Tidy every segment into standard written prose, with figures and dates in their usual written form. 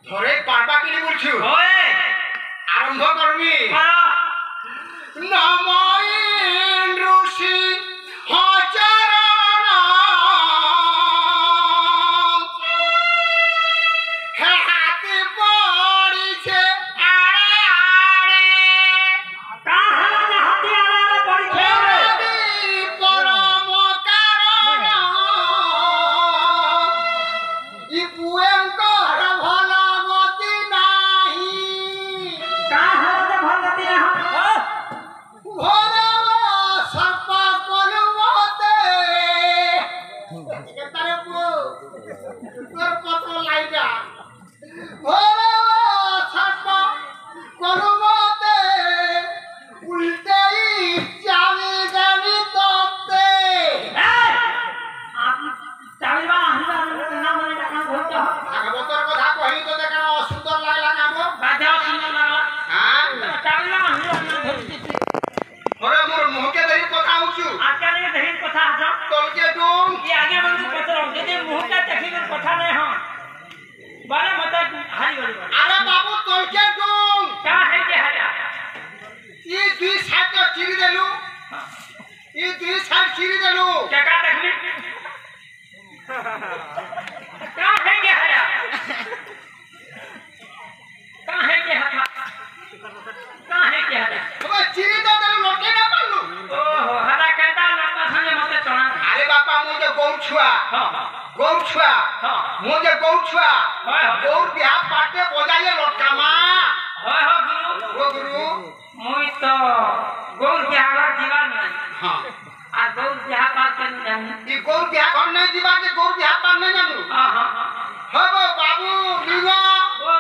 ধরে পারবা কি বলছো আরম্ভ করবি নমইন ঋষি হচরণ হে হাতে পড়িছে আড়ে আড়ে কাহারে হাতে আড়ে পড়িছে পরম কারণ ই পুয়েঙ্কর ভাল গতি নাহি কাহারে ভগতি না ভরে সর্প কলুমতে এটারে পুরো তোর পত্র লাইটা ভরে সর্প কলুমতে উল্টেই চাবি দেবি তপ্তে চাবিবা আহিবা না মানে টাকা ধরতে হয় ভাগবতর কথা কহি তো দেখান অসুন্দর লাগলা নাম বাজাও সুন্দর লাগলা হ্যাঁ চাবিবা আহিবা না ধরতে ওরে মোর মুহকে দেই কথা হউছু আজকাল দেহিন কথা আছ তলকে ডুম ये आगे बंद पत्र যদি মুহূর্তে দেখি কথা নাই হ বারে মতে হারি গলি আরে বাবু তলকে ডুম কা है যে হারা ই দুই সাইড চিরি দেলু ই দুই সাইড চিরি দেলু টাকা দেখলি কা है যে হারা কা है যে হারা কা है যে হারা ওবা চিরি দে দেলু লটকে না পারলু ओहो हारा केता लम्बा संगे मते चणा আরে বাপা মো যে গৌ ছুয়া हां গৌ ছুয়া हां মো যে গৌ ছুয়া হয় হয় গৌ বিহা পাটে বজাইয়ে লটকামা হয় হয় গুরু ও গুরু মুই তো গৌর বিহার জীবন নাই হ্যাঁ आ गौर बिहार पार कर जाऊं ই গৌ বিহা ঘর নাই দিবা যে গৌ বিহা পার নাই জানু हां हां হবো বাবু লিঙ্গ ओ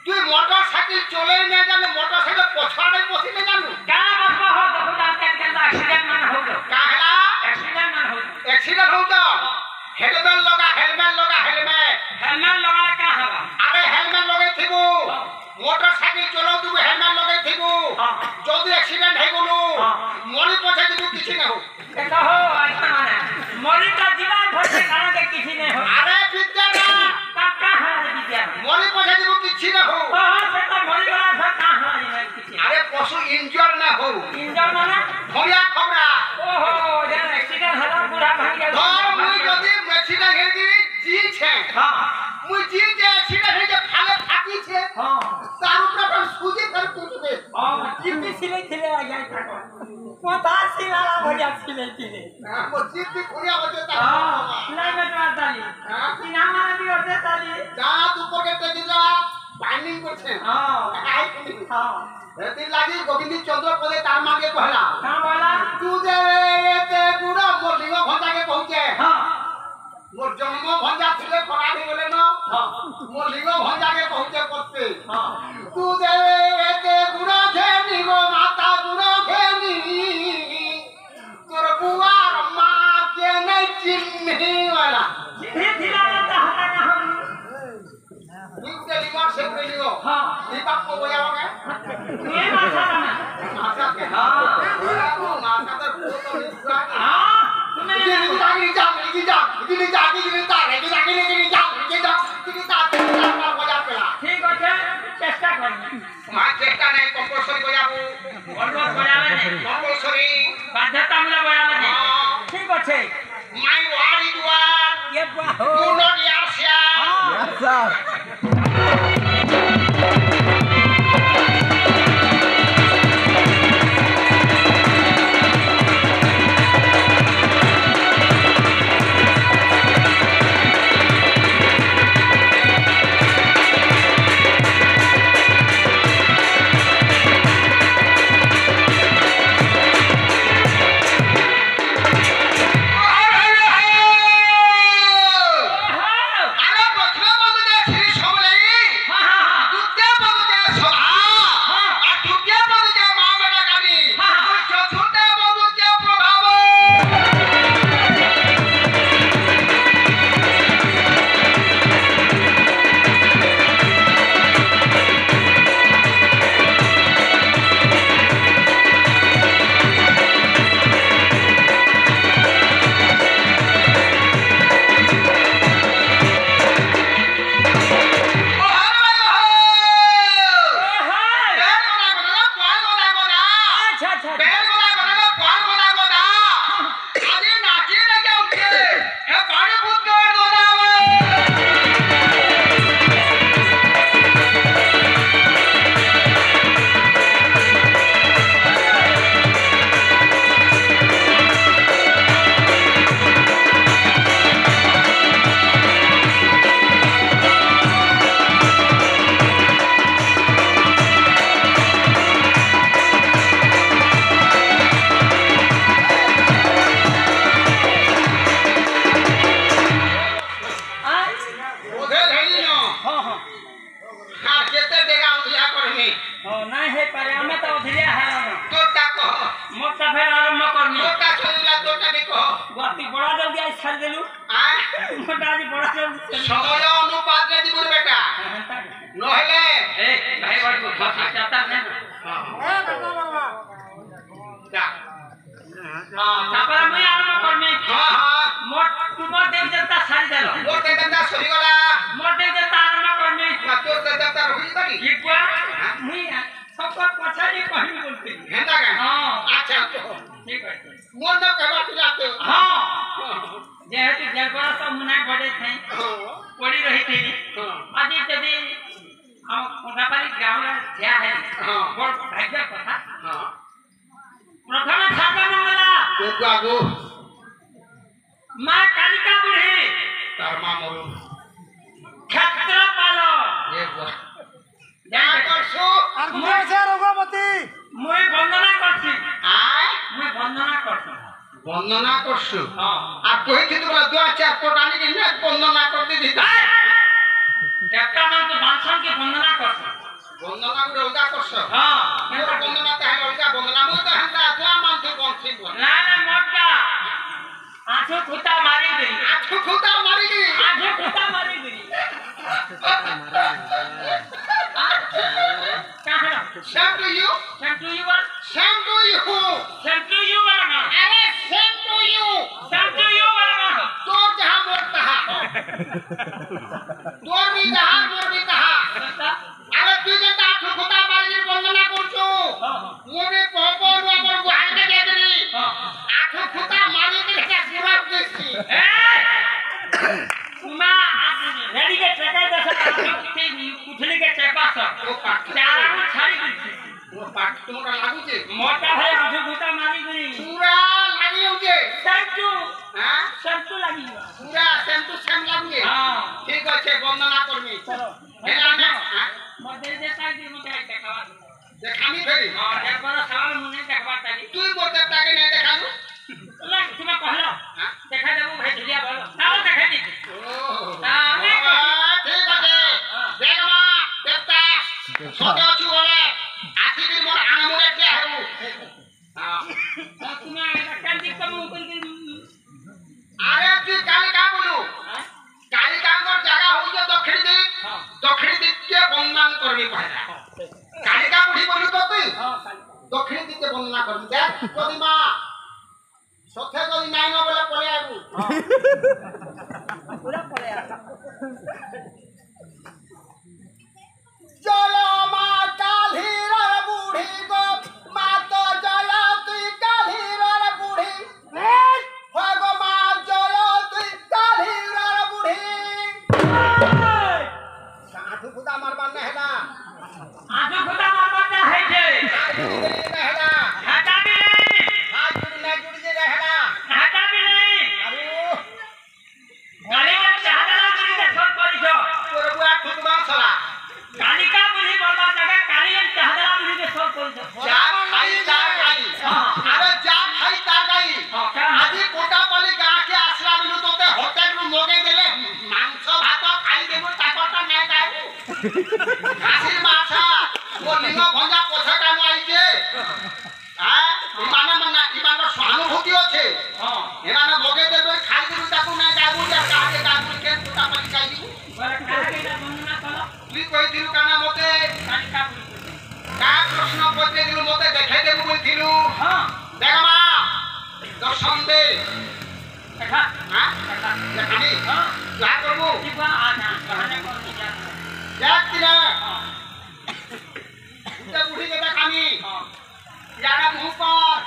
তুই মোটর সাইকেল চলে না জানে মোটর সাইকেল পছাড়ে বসিলে জানু क्या बसबा हो तो खुदा के एक्सीडेंट मन हो गयो কাহলা एक्सीडेंट मन हो एक्सीडेंट हो जा हेलमेट लगा हेलमेट हेलमेट लगा का हवा আরে হেলমেট লগাই থিবু মোটর সাইকেল চলাও তুমি হেলমেট লগাই থিবু যদি অ্যাক্সিডেন্ট হই গলু মরি পছাই দিবু কিছু না হো देखो हो ऐसा माने मरी का जीवन भर से खाना के किसी नहीं हो আরে বিদ্যা না का है विद्या মরি পছাই দিবু কিছু না হো ओ से तो मरी वाला से कहां है किसी আরে পশু ইনজুর না হো इंजन माने ভয়া খবরা ओहो जन एक्सीडेंट हला पूरा भाग गया ধর মুই যদি অ্যাক্সিডেন্ট হই গি জি ছে हां মুই জি যে অ্যাক্সিডেন্ট হই যে ফালে ফাটি ছে हां তার উপরে কোন সুজি করে কুটবে हां जिपी सिले सिले आ गया था कोता सिला भजा सिले सिले না মো জিপি খুঁড়িয়া হতে তা हां नहीं मैं तो ताली हां सिना माने भी होते ताली দাঁত উপরে টেকিলা বাইন্ডিং করছে हां আই তুমি हां এদিন লাগি গোবিন্দ চন্দ্র পদে তার মাগে কহলা कहां बोला তু যে এতে গুড়া মোর লিঙ্গ ভঞ্জাকে কহুছে हां মোর জন্ম ভঞ্জা ছিলে খরা হই গলে ন हां মোর লিঙ্গ ভঞ্জাকে কহুছে করতে हां তু যে এতে গুড়া খেনি গো মাতা গুড়া খেনি তোর বুয়ার মা কে নাই চিন্নি वाला धीरे धीरे आता हटा ना हम নিতে লিঙ্গ সে লিঙ্গ हां দীপক কো বয়া হবে ये माथा ना মাতা কে हां মাতা তো তো নিছুয়া हां तुम्हें ठीक আছে চেষ্টা করব অনুরোধ বজাবে বাধ্যতামূলক বজাবে ঠিক আছে ये बाहो Yes, sir. ছাড় দেলু আয় মোটা আজি বড় চল সময় অনুপাত রে দিবুর বেটা নহলে এই ভাই বড় কথা চাতা না যা তারপরে মই আরম্ভ করমি হ্যাঁ হ্যাঁ মোট তোমার দেব দেবতা ছাড় দেল মোর দেবতা সরিগলা মোর দেব দেবতা আরম্ভ করমি তোর দেবতা রহিল তাকি কি কুয়া মুই সব কথা দিয়ে কহিনি বলতে হেন্দা কা হ্যাঁ আচ্ছা ঠিক আছে মোর না কবা তুই যাতে হ্যাঁ যেহেতু জলপরা তো মুনা গড়ে থাই পড়ি রহি থি আজি যদি हम कोटापाली गांव रे जा है हां बड़ भाग्य कथा हां प्रथम छाता मंगला तो आगो मां कालिका बुढ़ी तार मां मोर क्षेत्र पालो ये बुआ जा करसु আর কোথায় আছে রঘুপতি মই বন্দনা করছি আয় মই বন্দনা করছি বন্দনা করছু हां আর কইছি তো বলা 2000 কোটানি কে না বন্দনা করতে দিতা একটা মান তো বানসন के বন্দনা করছি বন্দনা গুলো অলগা করছ हां মোর বন্দনা তাহে অলগা বন্দনা মো তো হান্দা তোয়া মান তো বনছি বল না না মোটা আঠো খুঁটা মারি গই আঠু খুতা মারি দি আঠো খুঁটা মারি গই কাহা same to you Same to you, what? Same to you Same to you, what? আরে same to you Same to you, what? তোর যাহা মোর তাহা তোর বি যাহা মোর বি তাহা আরে তুই যে আঠু খুতা মারি দি বন্দনা করছু মোরে পপন আমার গুহালকে দে দিলি আঠু খুতা মারি দি এটা পুরা দিছি तुम्हा रेडी के ट्रैकर जैसे कुथली के चेपा सब ও পাট चारा में छाड़ी गई ও পাট তোমরা লাগুছে मोटा है आठो खुटा मारी गई পুরা লাগি হউছে হ্যাঁ संतु लगी পুরা সেম টু সেম লাগুছে हां ঠিক আছে বন্দনা করমি चलो হেলা না मदे देता कि मुझे देखावा দেখামি ফেরি हां एक बार सवाल मुने देखवा ताली তুই বলতে তাকে নাই দেখালু ना तुम्हें कहलो हां देखा देबो भाई ढिलिया बोलो ताও देखा दी ঠিক আছে দেখ মা দেবতা ছোট অছু বলে আসিবি মোর আঙমুরে কে হেবু तुम्हें कांदी कम कर আরে তুই কালিকা বলু কালিকাঙ্গর জায়গা হউছে দক্ষিণ দিক দক্ষিণ দিককে বন্দনা করবি পয়লা কালিকা বুড়ি বলু তো তুই हां দক্ষিণ দিকে বন্দনা করবি দেখ যদি মা সথে যদি নাই ন বলে পলে আইবু पूरा पड़े চলো মা কালির বুড়ি গো মা তো জয় তুই কালির বুড়ি হয় গো মা জয় তুই কালির বুড়ি আঠু ফুটা মারবার না হেলা आजो खुदा मारता है जे আঠু ফুটা না হেলা हटा भी नहीं হাত জুড়ি না জুড়ি যে হেলা हटा भी नहीं আরে गाली के चाहला करी दे सब करिছো তোর বুয়া ঠুকবা ছলা कालिका बुढ़ी बोलबा जगह काली के चाहला बुढ़ी के सब करिছো যা খাই তার গাই আরে যা খাই তার গাই আজি কোটাপালি গাঁকে আসলা বিলু তোতে হোটেল রু মগে গেলে মাংস ভাত খাই দেবো তাকটা নাই গাইবু খাসির মাছা ও লিঙ্গ ভঞ্জা পছা কাম আইছে হ্যাঁ ইমানের সহানুভূতি আছে हां এমানে মগে দেবে খাই দেবো তাকু নাই গাইবু যা কাকে গাইবু কে কোটাপালি গাই দিবু बोले काके ना बंदना करो তুই কই দিলু কানা মতে कालिका बुढ़ी কা প্রশ্ন পত্রে দিলু মতে দেখাই দেবু বলছিলু हां দেখ মা দর্শন দে देखा হ্যাঁ দেখানি हां যা করবো दिवा आ जा बहाने को नहीं जा দেখ কিনা हां এটা বুড়ি কে দেখানি हां যারা মুহ পর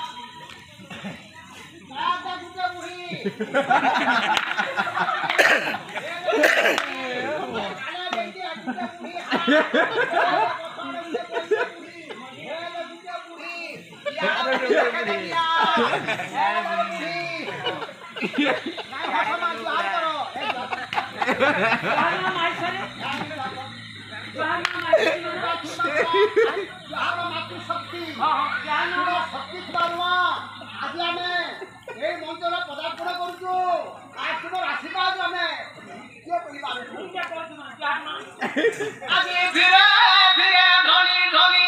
দাদা দুটা বুড়ি কালা বেটি দুটা বুড়ি बहाना मार करे बहाना मार শক্তি हां हां क्या ना শক্তি পারবা আজি আমি এই মন্ত্রটা পদার্পণ করছো আর তোমার আশীর্বাদ আমি কি করিবা क्या कर तुम क्या ना আজি ধীরে ধীরে ধনি ধনি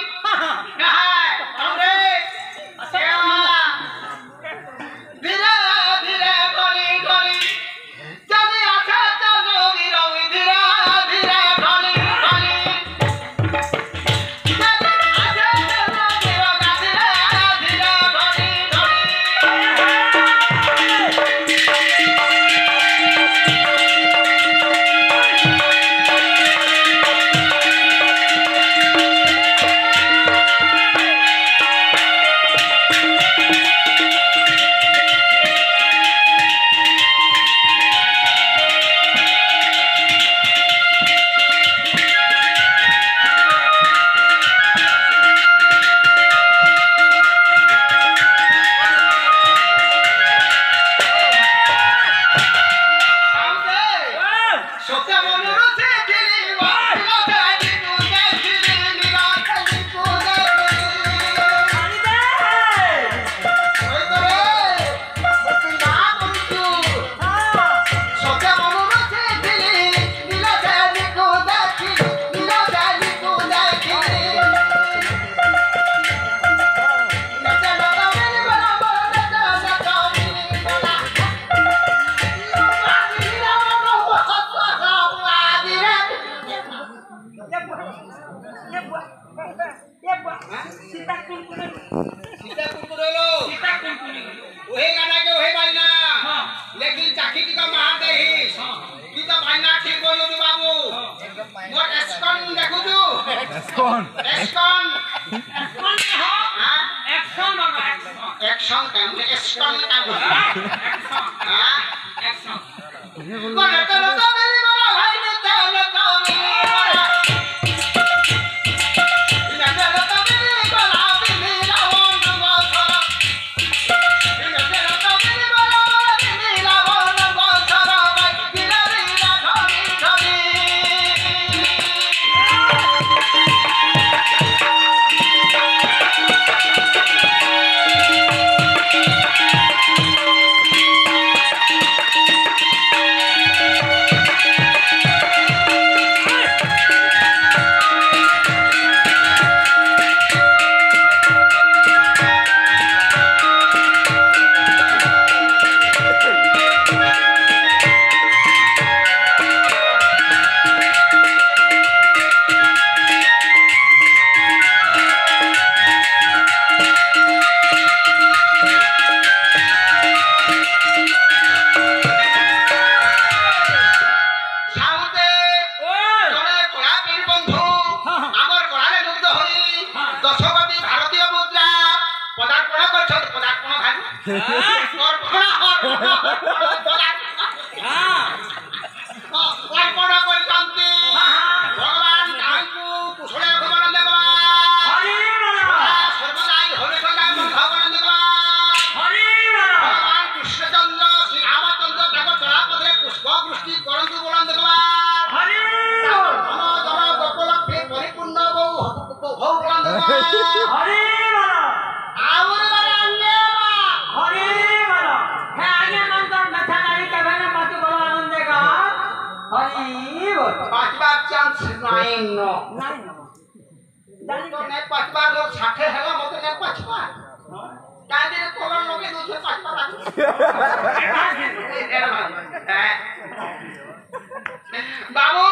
হ্যাঁ আমরে ধীরে ধীরে ধনি ধনি सीता कुकुरेलो सीता कुनकुनी ओहे गाना के ओहे बाइना हां लेकिन चाकी टिका मार दे ही की तो बाइना ठीक बोलो जो बाबू मोर एस्कन देखो जो एस्कन हां एक्शन होगा एक्शन काम एस्कन काम हां एक्शन बोले तो मेरी बड़ा भाई ने चलो बाबू